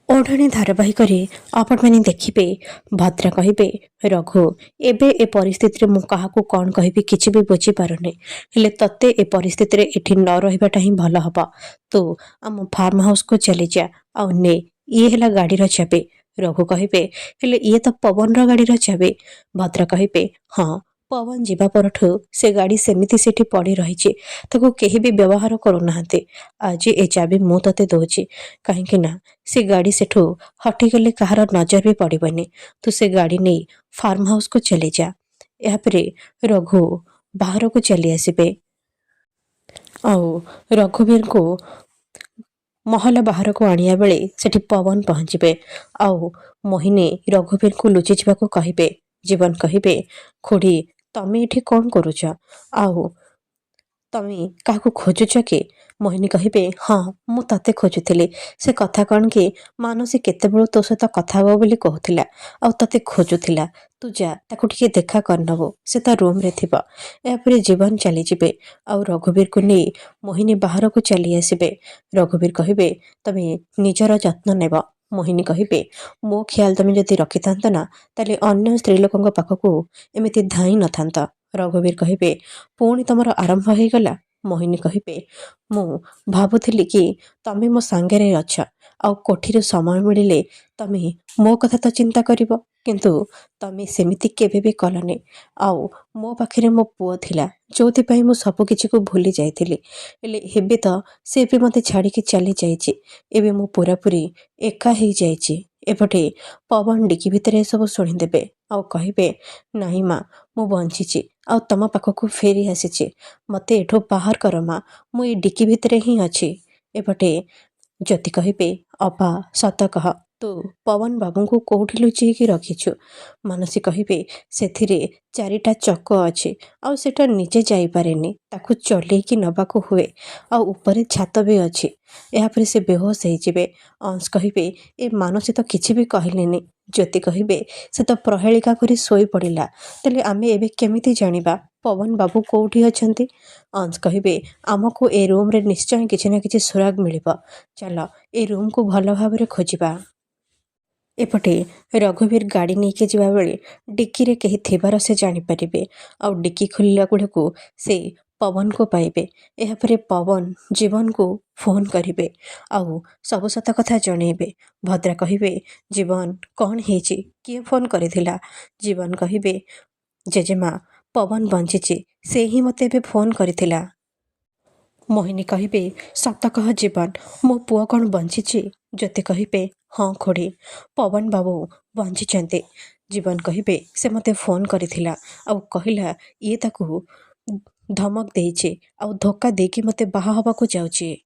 ओढ़णी धारावाहिक आपण मैंने देखिए भद्रा कहे रघु एबे ए परिस्थिति मु क्या कौन कहि किसी भी बुझी पारुनी हेले तते ए परिस्थिति एठी न रहिबाटा ही भल हबा। तू आम फार्म हाउस को चली जा आउ ने ये है गाड़ी चाबी। रघु कहे हेले ये तो पवन गाड़ी चाबी। भद्रा कहे हाँ पवन जीवा परठू से गाड़ी सेमिति सेठी पड़ी रही ताको केही भी व्यवहार करूना। आज ए चाबी मु तते दौची कहीं ना से गाड़ी सेठू हटिगले कहार नजर भी पड़बनी। तू से गाड़ी नहीं फार्म हाउस को चली जा। यापरे रघु बाहर को चली आसबे आउ रघुवीर को महल बाहर को आनिया बेले सेठी पवन पहुंचे आउ मोहिनी रघुवीर को लुचि जावाक कहे। जीवन कहे खोड़ी तमें ये कौन करुच आउ तमें क्या खोजुच कि? मोहिनी कहे हाँ मु तते खोजुली से कथा कौन कि मानसी केते तो सहित कथा हब बोली कहूला आ तते खोजुला तू जा ताको टिके देखा करनबो से ता रूम रे थिबा। यापर जीवन चली जिबे आउ रघुवीर को नहीं मोहिनी बाहर को चली आसबे। रघुवीर कहे तमे निजर जत्न नेब। मोहिनी कहे मो ख्याल तमें जदि रखि था ना ताले अन्य स्त्री लोकों पाखक एमती धाई न था। रघुवीर कहे पुणी तुमर आरंभ हो गला। मोहिनी कहे मु भावुली कि तमें मो सांगे अच्छा आउ कोठीर समय मिले तमें मो कथा तो चिंता करिब किंतु तमें सेमिति केबे भी कलनी। आउ मो पाखे मो पुओ थिला जोथि मु सब किछि को भूली जाइथिली हेले हेबे तो से भी मते छाड़ी के चली जाइछि। एबे मु पूरापूरी एका ही जाइछि। एपटे पवन डिकी भितर सब शुणिदेबे आउ कहे नाई माँ मु बंची आउ तम पाखक फेरी आसी मते एठो बाहर कर माँ मु ये डिकी भितर ही अच्छी। एपटे ज्योति कहे अपा सत कह तू पवन बाबू को कौटी लुचेकी रखीचु। मानसी कहे से चारिटा चक अच्छे आउ सेटा निजे जाइपारेनी ताकू चलेकी नबाकू हुए आउ ऊपर छात भी अच्छी। यापर से बेहोश होइजिबे। अंश कहे ए मानसी तो किछि भी कहलेनी। ज्योति कहे से तो प्रहेलिका करी सोई पड़िला तेले आमे एबे केमिति जानिबा पवन बाबू कोठी अछंती। अंश कहे आमको ए रूम रे निश्चय किछि ना किछि सुराग मिलिबा चलो ए रूम को भल भाव खोजिबा। एपटे रघुवीर गाड़ी नहीं जावा बेले डिक्की रे कहीं थिबार से जानीपारे आउ डिक्की खोलिला गुड़ाक से पवन को पाइबे। यापर पवन जीवन को फोन करेंगे आउ सब सत कथा जनइबे। भद्रा कहे जीवन कौन है किए फोन करिथिला? जीवन कहे जेजेमा पवन बंची से ही मते एबे फोन करिथिला। मोहिनी कहे सत कह जीवन मो पुआ कौन बंची? ज्योति कहे हाँ खोड़ी पवन बाबू बंची। जीवन कहे से मते फोन करिथिला आउ कहिला ये ताकू धमक देइछे आउ धोखा देकी मते बाहा हबाकू जाउछे।